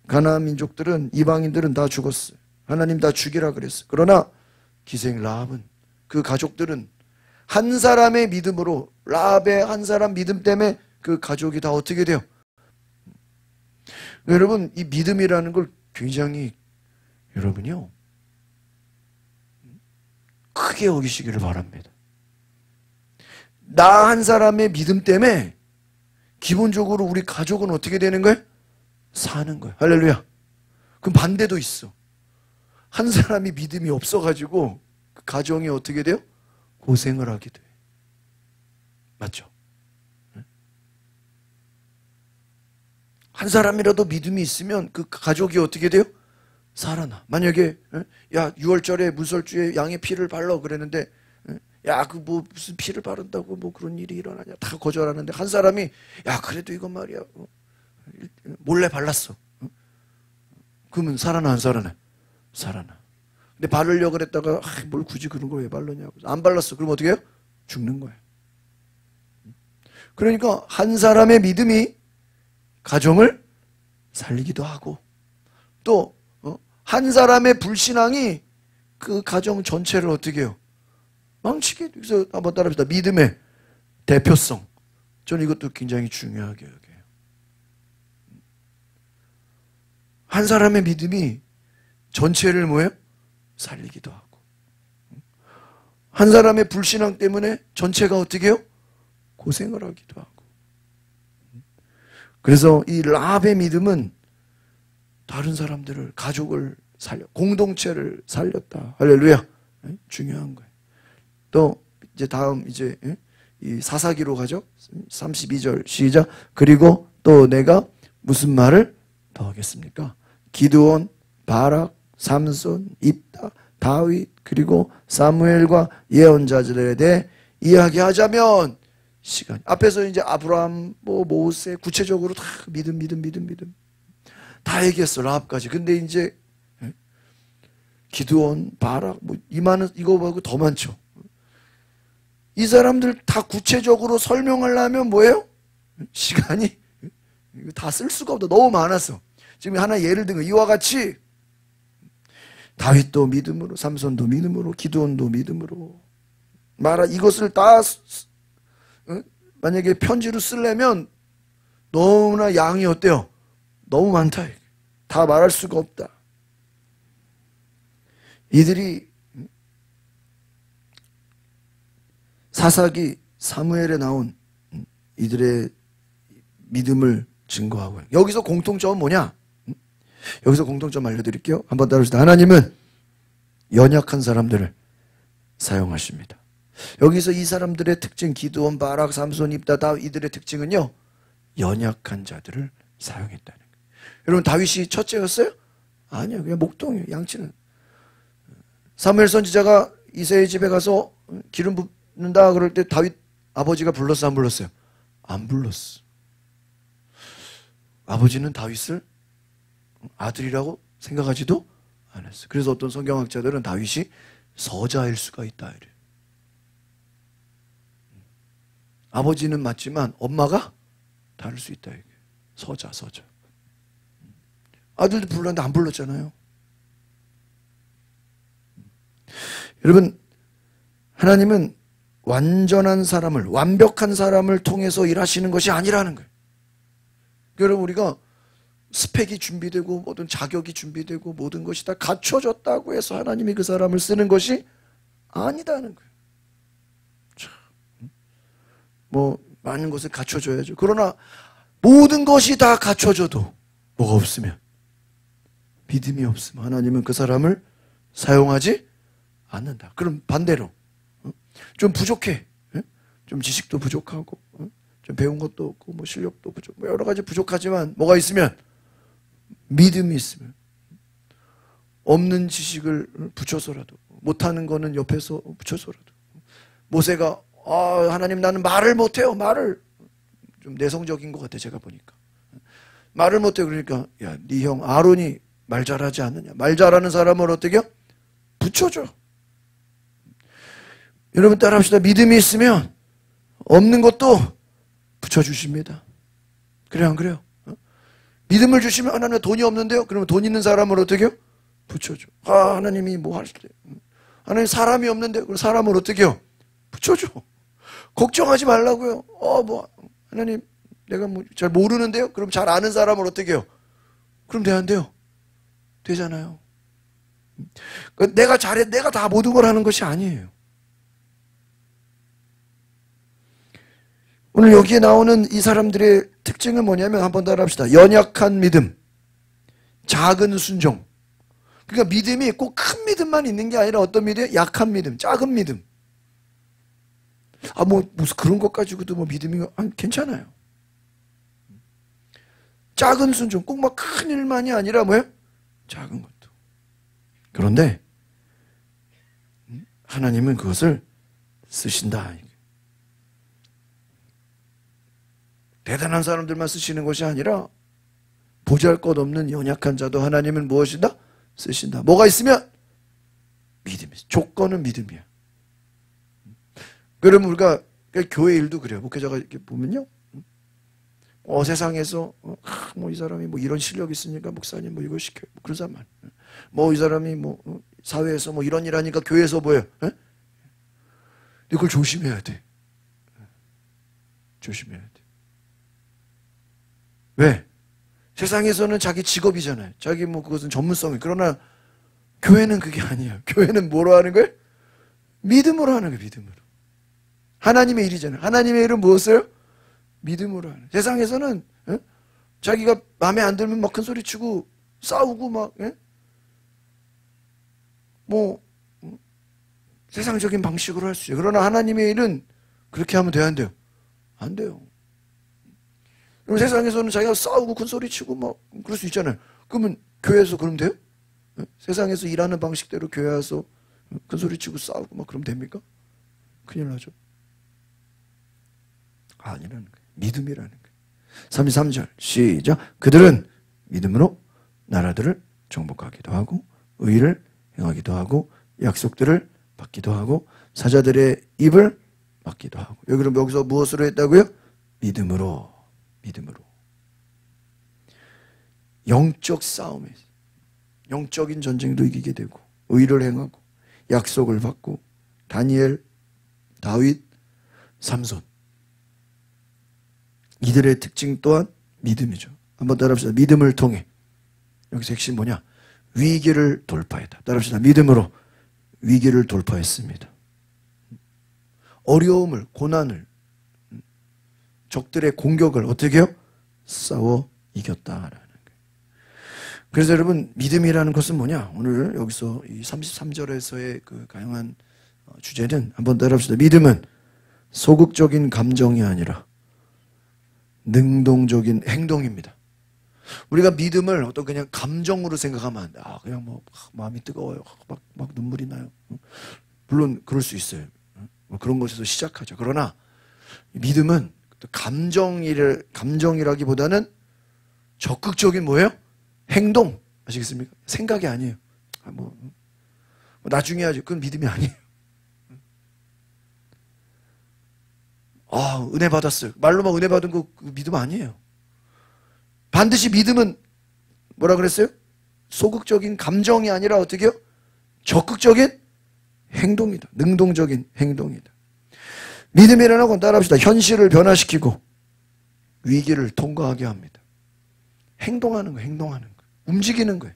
가나안 민족들은, 이방인들은 다 죽었어요. 하나님 다 죽이라 그랬어요. 그러나 기생 라합은, 그 가족들은 한 사람의 믿음으로, 라합의 한 사람 믿음 때문에 그 가족이 다 어떻게 돼요? 여러분, 이 믿음이라는 걸 굉장히 여러분요 크게 여기시기를 바랍니다. 나 한 사람의 믿음 때문에 기본적으로 우리 가족은 어떻게 되는 거예요? 사는 거예요. 할렐루야. 그럼 반대도 있어. 한 사람이 믿음이 없어가지고 그 가정이 어떻게 돼요? 고생을 하게 돼요. 맞죠? 한 사람이라도 믿음이 있으면 그 가족이 어떻게 돼요? 살아나. 만약에 야 6월절에 문설주에 양의 피를 발라 그랬는데 야 그 뭐 무슨 피를 바른다고 뭐 그런 일이 일어나냐 다 거절하는데 한 사람이 야 그래도 이건 말이야 몰래 발랐어. 그러면 살아나 안 살아나? 살아나. 근데 바르려고 그랬다가 뭘 굳이 그런 걸 왜 바르냐고 안 발랐어. 그럼 어떻게 해요? 죽는 거예요. 그러니까 한 사람의 믿음이 가정을 살리기도 하고 또 한 사람의 불신앙이 그 가정 전체를 어떻게 해요? 망치게. 그래서 한번 따라합시다. 믿음의 대표성. 저는 이것도 굉장히 중요하게 여겨요. 한 사람의 믿음이 전체를 뭐예요? 살리기도 하고 한 사람의 불신앙 때문에 전체가 어떻게 해요? 고생을 하기도 하고. 그래서 이 라합의 믿음은 다른 사람들을 가족을 살려 공동체를 살렸다. 할렐루야. 중요한 거예요. 또 이제 다음 이제 이 사사기로 가죠. 32절 시작. 그리고 또 내가 무슨 말을 더 하겠습니까? 기드온, 바락, 삼손, 입다, 다윗 그리고 사무엘과 예언자들에 대해 이야기하자면 시간 앞에서 이제 아브라함, 뭐 모세 구체적으로 다 믿음 다 얘기했어. 라합까지. 근데 이제 기드온, 바락 뭐 이만은 이거 말고 더 많죠. 이 사람들 다 구체적으로 설명하려면 뭐예요? 시간이 다 쓸 수가 없다. 너무 많아서. 지금 하나 예를 든 거 이와 같이 다윗도 믿음으로, 삼손도 믿음으로, 기드온도 믿음으로 말아 이것을 다 만약에 편지로 쓰려면 너무나 양이 어때요? 너무 많다. 다 말할 수가 없다. 이들이 사사기 사무엘에 나온 이들의 믿음을 증거하고 여기서 공통점은 뭐냐? 여기서 공통점 알려드릴게요. 한번 따라합시다. 하나님은 연약한 사람들을 사용하십니다. 여기서 이 사람들의 특징 기드온, 바락, 삼손, 입다, 다윗 이들의 특징은요. 연약한 자들을 사용했다는 거예요. 여러분 다윗이 첫째였어요? 아니요. 그냥 목동이에요. 양치는. 사무엘 선지자가 이새의 집에 가서 기름 붓는다 그럴 때 다윗 아버지가 불렀어 안 불렀어요? 안 불렀어. 아버지는 다윗을 아들이라고 생각하지도 않았어. 그래서 어떤 성경학자들은 다윗이 서자일 수가 있다 이래요. 아버지는 맞지만 엄마가 다를 수 있다 이게. 서자. 아들도 불렀는데 안 불렀잖아요. 여러분 하나님은 완전한 사람을 완벽한 사람을 통해서 일하시는 것이 아니라는 거예요. 여러분 우리가 스펙이 준비되고 모든 자격이 준비되고 모든 것이 다 갖춰졌다고 해서 하나님이 그 사람을 쓰는 것이 아니다는 거예요. 뭐 많은 것을 갖춰줘야죠. 그러나 모든 것이 다 갖춰져도 뭐가 없으면 믿음이 없으면 하나님은 그 사람을 사용하지 않는다. 그럼 반대로 좀 부족해. 좀 지식도 부족하고 좀 배운 것도 없고 뭐 실력도 부족 뭐 여러 가지 부족하지만 뭐가 있으면 믿음이 있으면 없는 지식을 붙여서라도 못하는 거는 옆에서 붙여서라도 모세가 하나님 나는 말을 못해요. 말을 좀 내성적인 것 같아 제가 보니까 말을 못해. 그러니까 야, 네 형 아론이 말 잘하지 않느냐. 말 잘하는 사람을 어떻게 해요? 붙여줘. 여러분 따라합시다. 믿음이 있으면 없는 것도 붙여주십니다. 그래요 안 그래요? 믿음을 주시면 하나님 돈이 없는데요? 그러면 돈 있는 사람을 어떻게 해요? 붙여줘. 하나님이 뭐 할 때 하나님 사람이 없는데 그럼 사람을 어떻게 해요? 붙여줘. 걱정하지 말라고요. 뭐 하나님 내가 뭐 잘 모르는데요? 그럼 잘 아는 사람을 어떻게 해요? 그럼 돼 안 돼요? 되잖아요. 내가 잘해 내가 다 모든 걸 하는 것이 아니에요. 오늘 여기에 나오는 이 사람들의 특징은 뭐냐면 한번 따라합시다. 연약한 믿음, 작은 순종. 그러니까 믿음이 꼭 큰 믿음만 있는 게 아니라 어떤 믿음이에요? 약한 믿음, 작은 믿음. 무슨 그런 것 가지고도 믿음이, 괜찮아요. 작은 순종, 꼭 막 큰 일만이 아니라 뭐예요? 작은 것도. 그런데 하나님은 그것을 쓰신다. 대단한 사람들만 쓰시는 것이 아니라 보잘것없는 연약한 자도 하나님은 무엇이다? 쓰신다. 뭐가 있으면? 믿음이. 조건은 믿음이야. 그러면 우리가 교회 일도 그래요. 목회자가 이렇게 보면요. 세상에서 이 사람이 이런 실력이 있으니까 목사님 이거 시켜요. 그런 사람 많아요. 이 사람이 사회에서 이런 일 하니까 교회에서 뭐예요? 이걸 조심해야 돼. 조심해야 돼. 왜? 세상에서는 자기 직업이잖아요. 자기 그것은 전문성이. 그러나 교회는 그게 아니에요. 교회는 뭐로 하는 거예요? 믿음으로 하는 거예요. 믿음으로. 하나님의 일이잖아요. 하나님의 일은 무엇이에요? 믿음으로 하는. 세상에서는 자기가 마음에 안 들면 큰 소리 치고 싸우고 세상적인 방식으로 할 수 있어요. 그러나 하나님의 일은 그렇게 하면 돼요? 안 돼요? 안 돼요. 그럼 세상에서는 자기가 싸우고 큰 소리 치고 그럴 수 있잖아요. 그러면 교회에서 그러면 돼요? 세상에서 일하는 방식대로 교회 와서 큰 소리 치고 싸우고 그러면 됩니까? 큰일 나죠. 아니라는 거예요. 믿음이라는 거예요. 33절 시작. 그들은 믿음으로 나라들을 정복하기도 하고 의를 행하기도 하고 약속들을 받기도 하고 사자들의 입을 막기도 하고. 여기서 무엇으로 했다고요? 믿음으로. 영적 싸움에서 영적인 전쟁도 이기게 되고 의를 행하고 약속을 받고 다니엘, 다윗, 삼손. 이들의 특징 또한 믿음이죠. 한번 따라합시다. 믿음을 통해. 여기서 핵심 뭐냐? 위기를 돌파했다. 따라합시다. 믿음으로 위기를 돌파했습니다. 어려움을, 고난을, 적들의 공격을 어떻게 해요? 싸워 이겼다라는 거예요. 그래서 여러분, 믿음이라는 것은 뭐냐? 오늘 여기서 이 33절에서의 그 강한 주제는 한번 따라합시다. 믿음은 소극적인 감정이 아니라 능동적인 행동입니다. 우리가 믿음을 어떤 그냥 감정으로 생각하면 안 돼. 그냥 마음이 뜨거워요. 막 눈물이 나요. 물론 그럴 수 있어요. 그런 것에서 시작하죠. 그러나 믿음은 감정이라기보다는 적극적인 뭐예요? 행동. 아시겠습니까? 생각이 아니에요. 나중에 하지. 그건 믿음이 아니에요. 은혜 받았어요. 말로만 은혜 받은 거 믿음 아니에요. 반드시 믿음은 뭐라 그랬어요? 소극적인 감정이 아니라 어떻게 해요? 적극적인 행동이다. 능동적인 행동이다. 믿음이라는 건 따라합시다. 현실을 변화시키고 위기를 통과하게 합니다. 행동하는 거예요. 움직이는 거예요.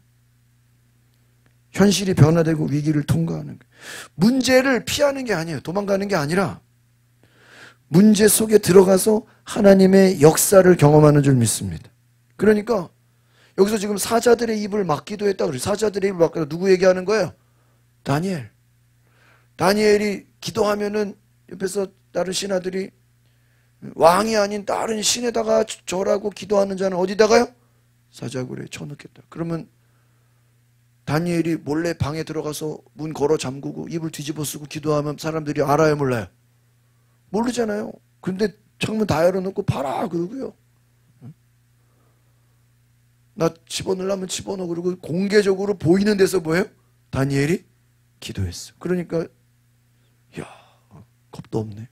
현실이 변화되고 위기를 통과하는 거예요. 문제를 피하는 게 아니에요. 도망가는 게 아니라 문제 속에 들어가서 하나님의 역사를 경험하는 줄 믿습니다. 그러니까 여기서 지금 사자들의 입을 막기도 했다고 그래요. 사자들의 입을 막기도 누구 얘기하는 거예요? 다니엘. 다니엘이 기도하면은 옆에서 다른 신하들이 왕이 아닌 다른 신에다가 절하고 기도하는 자는 어디다가요? 사자굴에 쳐넣겠다. 그러면 다니엘이 몰래 방에 들어가서 문 걸어 잠그고 입을 뒤집어 쓰고 기도하면 사람들이 알아요, 몰라요? 모르잖아요. 근데 창문 다 열어놓고 봐라 그러고요. 나 집어넣으려면 집어넣어. 그리고 공개적으로 보이는 데서 뭐예요? 다니엘이 기도했어. 그러니까 겁도 없네.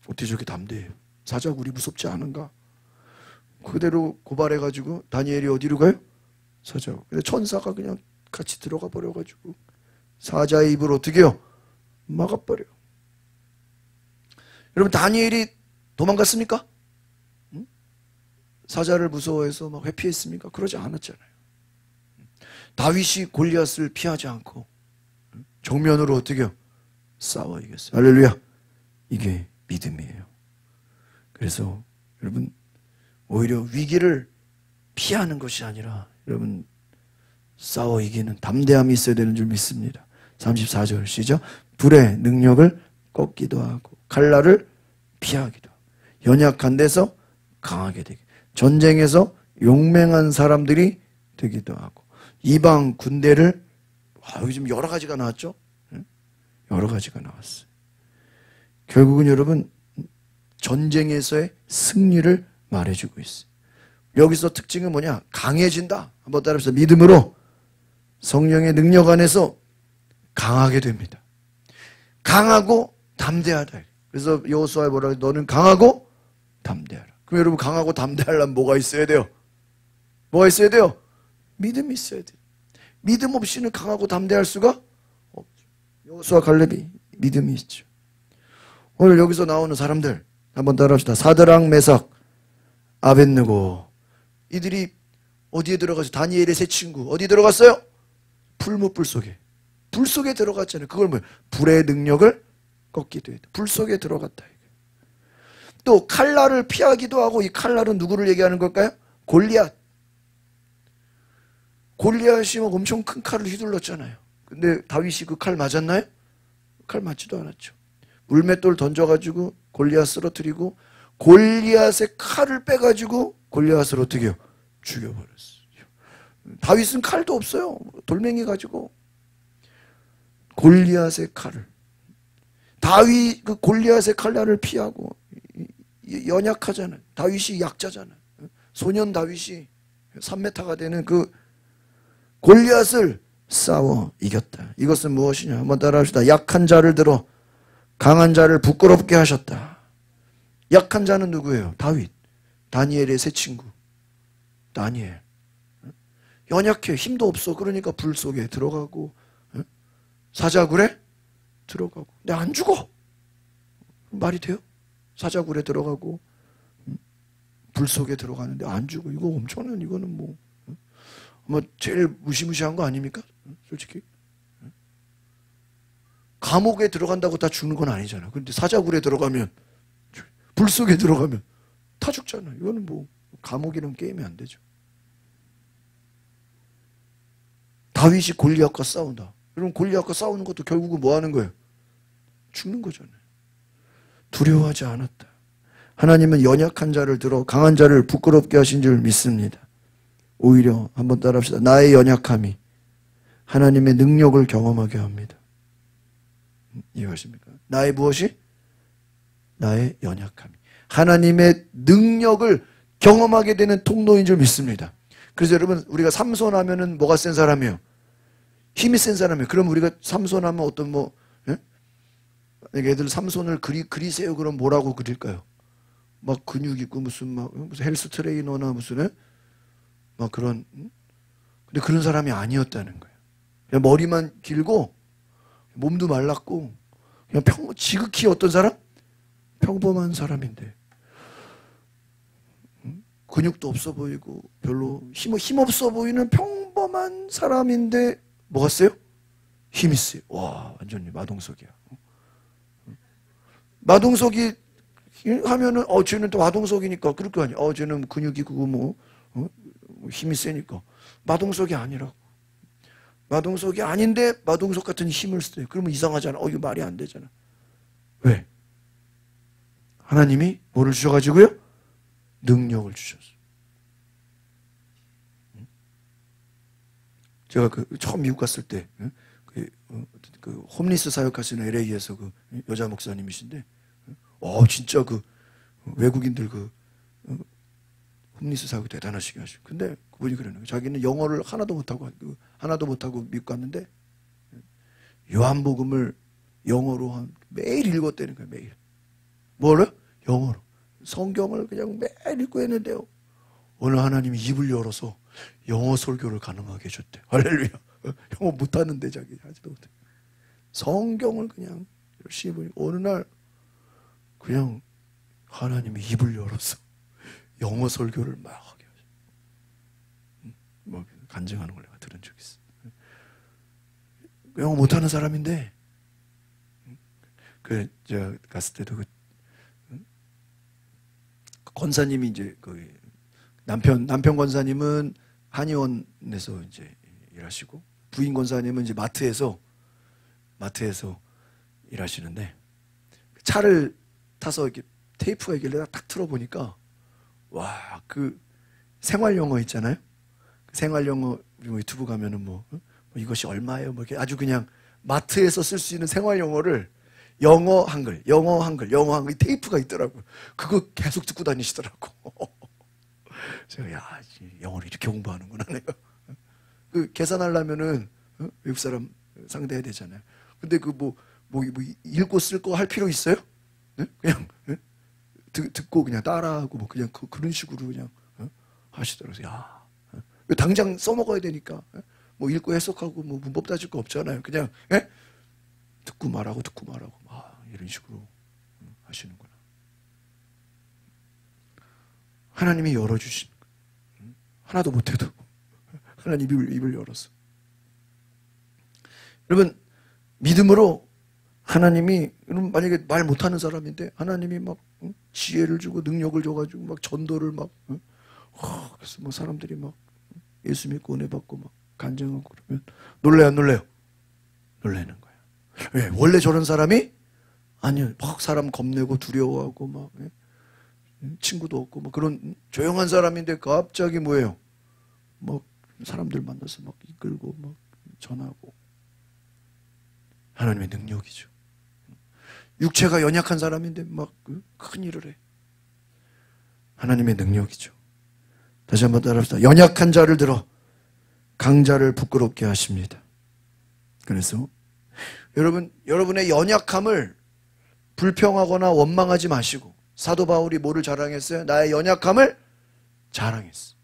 어떻게 저렇게 담대해요? 사자굴이 무섭지 않은가? 그대로 고발해가지고 다니엘이 어디로 가요? 사자굴. 근데 천사가 그냥 같이 들어가 버려가지고 사자의 입을 어떻게 해요? 막아버려. 여러분, 다니엘이 도망갔습니까? 사자를 무서워해서 막 회피했습니까? 그러지 않았잖아요. 다윗이 골리앗을 피하지 않고 정면으로 어떻게 해요? 싸워 이겼어요. 할렐루야. 이게 믿음이에요. 그래서 여러분, 오히려 위기를 피하는 것이 아니라 여러분 싸워 이기는 담대함이 있어야 되는 줄 믿습니다. 34절 시작. 불의 능력을 꺾기도 하고 칼날을 피하기도 하고 연약한 데서 강하게 되게 전쟁에서 용맹한 사람들이 되기도 하고 이방 군대를 요즘 여러 가지가 나왔죠. 여러 가지가 나왔어요. 결국은 여러분 전쟁에서의 승리를 말해주고 있어요. 여기서 특징은 뭐냐? 강해진다. 한번 따라해보세요. 믿음으로 성령의 능력 안에서 강하게 됩니다. 강하고 담대하다. 그래서 여호수아에 뭐라고 해요? 너는 강하고 담대하라. 그럼 여러분 강하고 담대하려면 뭐가 있어야 돼요? 뭐가 있어야 돼요? 믿음이 있어야 돼요. 믿음 없이는 강하고 담대할 수가 없죠. 여호수아 갈렙이 믿음이 있죠. 오늘 여기서 나오는 사람들 한번 따라합시다. 사드락, 메삭, 아벳느고. 이들이 어디에 들어가서 다니엘의 세 친구 어디 들어갔어요? 풀무불 속에. 불 속에 들어갔잖아요. 그걸 뭐예요? 불의 능력을 꺾기도 해요. 불 속에 들어갔다. 또 칼날을 피하기도 하고 이 칼날은 누구를 얘기하는 걸까요? 골리앗. 골리앗이 막 엄청 큰 칼을 휘둘렀잖아요. 근데 다윗이 그 칼 맞았나요? 칼 맞지도 않았죠. 물맷돌 던져가지고 골리앗 쓰러뜨리고 골리앗의 칼을 빼가지고 골리앗을 어떻게 해요? 죽여버렸어요. 다윗은 칼도 없어요. 돌멩이 가지고 골리앗의 칼을 다윗 그 골리앗의 칼날을 피하고 연약하잖아요. 다윗이 약자잖아요. 소년 다윗이 3m가 되는 그 골리앗을 싸워 이겼다. 이것은 무엇이냐? 한번 따라합시다. 약한 자를 들어 강한 자를 부끄럽게 하셨다. 약한 자는 누구예요? 다윗. 다니엘의 세 친구. 다니엘. 연약해. 힘도 없어. 그러니까 불 속에 들어가고 사자굴에 들어가고. 근데 안 죽어. 말이 돼요? 사자굴에 들어가고 불 속에 들어가는데 안 죽어. 이거 엄청난 이거는 뭐 제일 무시무시한 거 아닙니까? 솔직히. 감옥에 들어간다고 다 죽는 건 아니잖아. 그런데 사자굴에 들어가면 불 속에 들어가면 다 죽잖아. 이거는 뭐 감옥이란 게임이 안 되죠. 다윗이 골리앗과 싸운다. 여러분 골리앗과 싸우는 것도 결국은 뭐 하는 거예요? 죽는 거잖아요. 두려워하지 않았다. 하나님은 연약한 자를 들어 강한 자를 부끄럽게 하신 줄 믿습니다. 오히려 한번 따라합시다. 나의 연약함이 하나님의 능력을 경험하게 합니다. 이해하십니까? 나의 무엇이? 나의 연약함이 하나님의 능력을 경험하게 되는 통로인 줄 믿습니다. 그래서 여러분 우리가 삼손하면은 뭐가 센 사람이에요? 힘이 센 사람이에요. 그럼 우리가 삼손하면 어떤 뭐 애들 삼손을 그리세요. 그럼 뭐라고 그릴까요? 막 근육 있고 무슨 헬스 트레이너나 무슨 막 그런 근데 그런 사람이 아니었다는 거예요. 그냥 머리만 길고 몸도 말랐고 그냥 지극히 어떤 사람? 평범한 사람인데 근육도 없어 보이고 별로 힘없어 보이는 평범한 사람인데 뭐가 세요? 힘이 세요. 와 완전히 마동석이야. 마동석이 하면은 쟤는 또 마동석이니까 그럴 거 아니야. 쟤는 근육이 그거 힘이 세니까 마동석이 아니라고. 마동석이 아닌데 마동석 같은 힘을 써요. 그러면 이상하잖아. 이거 말이 안 되잖아. 왜? 하나님이 뭐를 주셔가지고요? 능력을 주셨어요. 제가 처음 미국 갔을 때 그 홈리스 사역하시는 LA에서 그 여자 목사님이신데 진짜 그 외국인들 홈리스 사역이 대단하시게 하시고 근데 그분이 그러는 거예요. 자기는 영어를 하나도 못하고 미국 갔는데 요한복음을 영어로 매일 읽었다는 거예요. 매일. 뭐를? 영어로. 성경을 그냥 매일 읽고 했는데요. 오늘 하나님이 입을 열어서 영어 설교를 가능하게 해줬대. 할렐루야. 영어 못하는데 자기 하지도 못해. 성경을 그냥 열심히 어느 날 그냥 하나님이 입을 열어서 영어 설교를 막 하게 하죠. 간증하는 걸 내가 들은 적이 있어. 영어 못하는 사람인데 제가 갔을 때도 권사님이 이제 남편 권사님은 한의원에서 이제 일하시고 부인 권사님은 이제 마트에서 일하시는데 차를 타서 이렇게 테이프가 있길래 딱 틀어보니까 와, 그 생활 영어 있잖아요. 생활 영어 유튜브 가면은 뭐 이것이 얼마예요? 뭐 이렇게 아주 그냥 마트에서 쓸 수 있는 생활 영어를 영어 한글, 영어 한글, 영어 한글 테이프가 있더라고요. 그거 계속 듣고 다니시더라고. 제가 야, 영어를 이렇게 공부하는구나 내가. 그 계산하려면은 외국 사람 상대해야 되잖아요. 근데 그 뭐 읽고 쓸 거 할 필요 있어요? 네? 그냥 듣고 그냥 따라하고 뭐 그냥 그런 식으로 그냥 하시더라고요. 야, 당장 써먹어야 되니까 뭐 읽고 해석하고 뭐 문법 따질 거 없잖아요. 그냥 듣고 말하고 이런 식으로 하시는구나. 하나님이 열어주신 거예요. 하나도 못해도 하나님 입을 열어서. 여러분 믿음으로 하나님이, 여러분 만약에 말 못하는 사람인데 하나님이 막 지혜를 주고 능력을 줘가지고 막 전도를 막 그래서 뭐 사람들이 막 예수 믿고 은혜 받고 막 간증하고 그러면 놀래요, 안 놀래요? 놀래는 거예요. 왜? 원래 저런 사람이 아니요, 막 사람 겁내고 두려워하고 막 친구도 없고 막 그런 조용한 사람인데 갑자기 뭐예요? 막 사람들 만나서 막 이끌고 막 전하고. 하나님의 능력이죠. 육체가 연약한 사람인데 막 큰 일을 해. 하나님의 능력이죠. 다시 한번 따라합시다. 연약한 자를 들어 강자를 부끄럽게 하십니다. 그래서 여러분의 연약함을 불평하거나 원망하지 마시고, 사도 바울이 뭐를 자랑했어요? 나의 연약함을 자랑했어.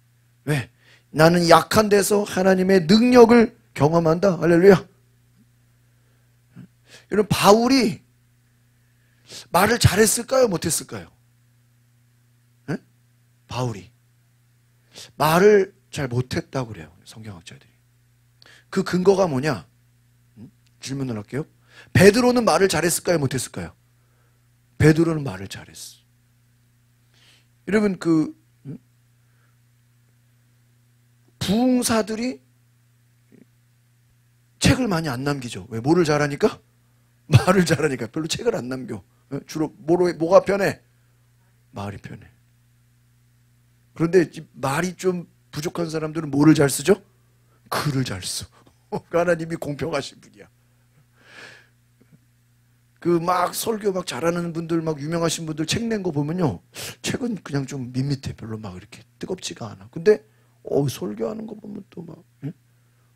왜? 나는 약한 데서 하나님의 능력을 경험한다. 할렐루야. 여러분 바울이 말을 잘했을까요? 못했을까요? 네? 바울이 말을 잘 못했다고 그래요. 성경학자들이. 그 근거가 뭐냐? 질문을 할게요. 베드로는 말을 잘했을까요? 못했을까요? 베드로는 말을 잘했어. 여러분 부흥사들이 책을 많이 안 남기죠. 왜? 뭐를 잘하니까? 말을 잘하니까 별로 책을 안 남겨. 주로 뭐가 편해? 말이 편해. 그런데 말이 좀 부족한 사람들은 뭐를 잘 쓰죠? 글을 잘 써. 하나님이 공평하신 분이야. 그 막 설교 막 잘하는 분들, 막 유명하신 분들 책 낸 거 보면요, 책은 그냥 좀 밋밋해. 별로 막 이렇게 뜨겁지가 않아. 근데 설교하는 거 보면 또 막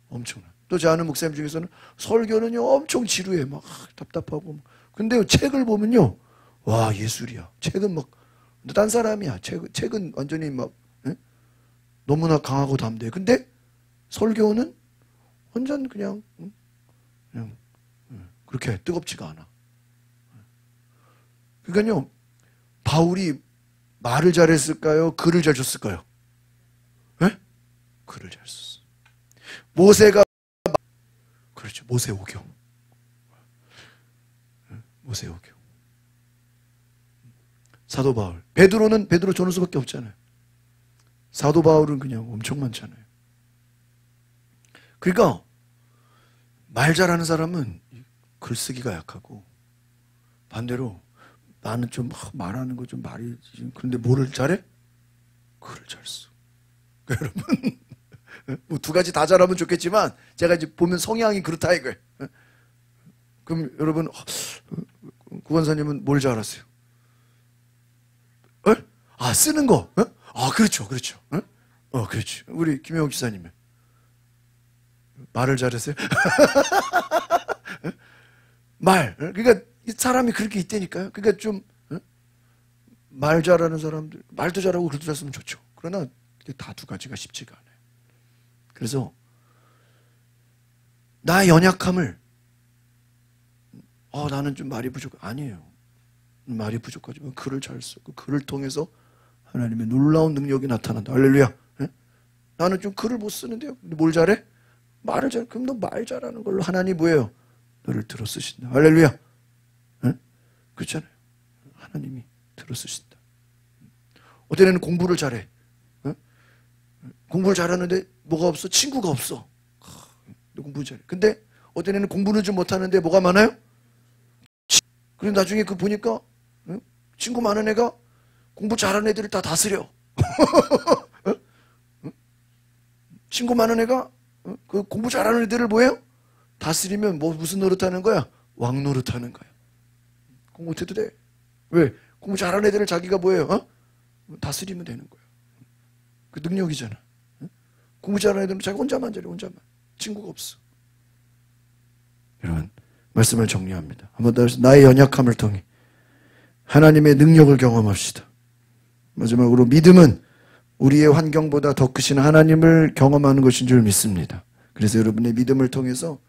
엄청나. 또 제 아는 목사님 중에서는 설교는요 엄청 지루해. 막 답답하고 막. 근데 책을 보면요, 와 예술이야. 책은 막 딴 사람이야. 책은 완전히 막 너무나 강하고 담대해. 근데 설교는 완전 그냥 그렇게 뜨겁지가 않아. 그러니까요, 바울이 말을 잘했을까요? 글을 잘 줬을까요? 네? 글을 잘 썼어. 모세가, 그렇죠, 모세오경. 모세오경. 사도 바울. 베드로는 베드로 전할 수밖에 없잖아요. 사도 바울은 그냥 엄청 많잖아요. 그러니까 말 잘하는 사람은 글쓰기가 약하고, 반대로 나는 좀 말하는 거 좀 말이, 그런데 뭐를 잘해? 글을 잘 써. 여러분 뭐 두 가지 다 잘하면 좋겠지만 제가 이제 보면 성향이 그렇다 이거예요. 그럼 여러분 구원사님은 뭘 잘하세요? 쓰는 거. 그렇죠. 그렇죠. 그렇죠. 우리 김영욱 기사님은 말을 잘하세요? 그러니까 사람이 그렇게 있다니까요. 그러니까 좀 말 잘하는 사람들, 말도 잘하고 글도 잘 쓰면 좋죠. 그러나 다 두 가지가 쉽지가 않아요. 그래서 나의 연약함을 나는 좀 말이 부족해. 아니에요. 말이 부족하지만 글을 잘 쓰고 글을 통해서 하나님의 놀라운 능력이 나타난다. 할렐루야. 나는 좀 글을 못 쓰는데요. 근데 뭘 잘해? 말을 잘해. 그럼 너 말 잘하는 걸로 하나님 뭐예요? 너를 들어 쓰신다. 할렐루야. 그렇잖아요. 하나님이 들어 쓰신다. 어떤 애는 공부를 잘해. 공부를 잘하는데 뭐가 없어? 친구가 없어. 공부 잘해. 근데 어떤 애는 공부는 좀 못하는데 뭐가 많아요? 그런데 나중에 그 보니까 친구 많은 애가 공부 잘하는 애들을 다 다스려. 친구 많은 애가 그 공부 잘하는 애들을 뭐예요? 다스리면 뭐 무슨 노릇하는 거야? 왕 노릇하는 거야. 공부 못해도 돼. 왜? 공부 잘하는 애들을 자기가 뭐예요? 다스리면 되는 거야. 그 능력이잖아. 공부 잘하는 애들은 자기 혼자만 잘해. 혼자만. 친구가 없어. 여러분 말씀을 정리합니다. 한번 더 해서 나의 연약함을 통해 하나님의 능력을 경험합시다. 마지막으로 믿음은 우리의 환경보다 더 크신 하나님을 경험하는 것인 줄 믿습니다. 그래서 여러분의 믿음을 통해서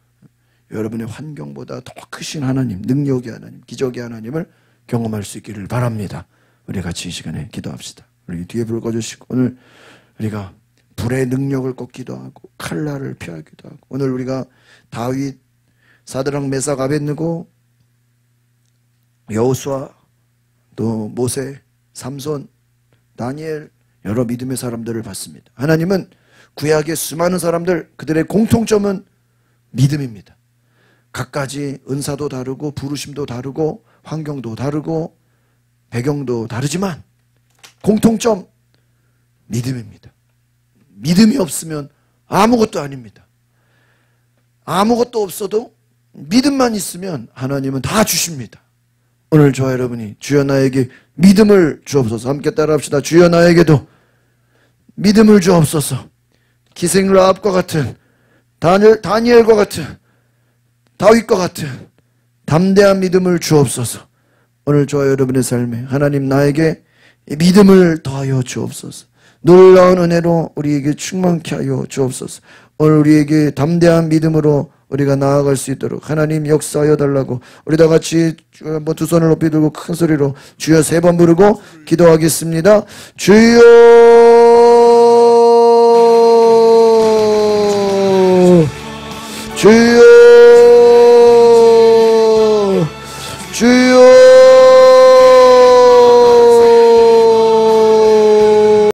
여러분의 환경보다 더 크신 하나님, 능력의 하나님, 기적의 하나님을 경험할 수 있기를 바랍니다. 우리 같이 이 시간에 기도합시다. 우리 뒤에 불 꺼주시고 오늘 우리가 불의 능력을 꺾기도 하고 칼날을 피하기도 하고 오늘 우리가 다윗, 사드락, 메삭, 아벳느고, 여호수아, 또 모세, 삼손, 다니엘 여러 믿음의 사람들을 봤습니다. 하나님은 구약의 수많은 사람들 그들의 공통점은 믿음입니다. 각가지 은사도 다르고 부르심도 다르고 환경도 다르고 배경도 다르지만 공통점 믿음입니다. 믿음이 없으면 아무것도 아닙니다. 아무것도 없어도 믿음만 있으면 하나님은 다 주십니다. 오늘 저와 여러분이 주여 나에게 믿음을 주옵소서. 함께 따라합시다. 주여 나에게도 믿음을 주옵소서. 기생 라합과 같은 다니엘과 같은 다윗과 같은 담대한 믿음을 주옵소서. 오늘 저와 여러분의 삶에 하나님 나에게 믿음을 더하여 주옵소서. 놀라운 은혜로 우리에게 충만케 하여 주옵소서. 오늘 우리에게 담대한 믿음으로 우리가 나아갈 수 있도록 하나님 역사하여 달라고 우리 다 같이 한번 두 손을 높이 들고 큰 소리로 주여 3번 부르고 기도하겠습니다. 주여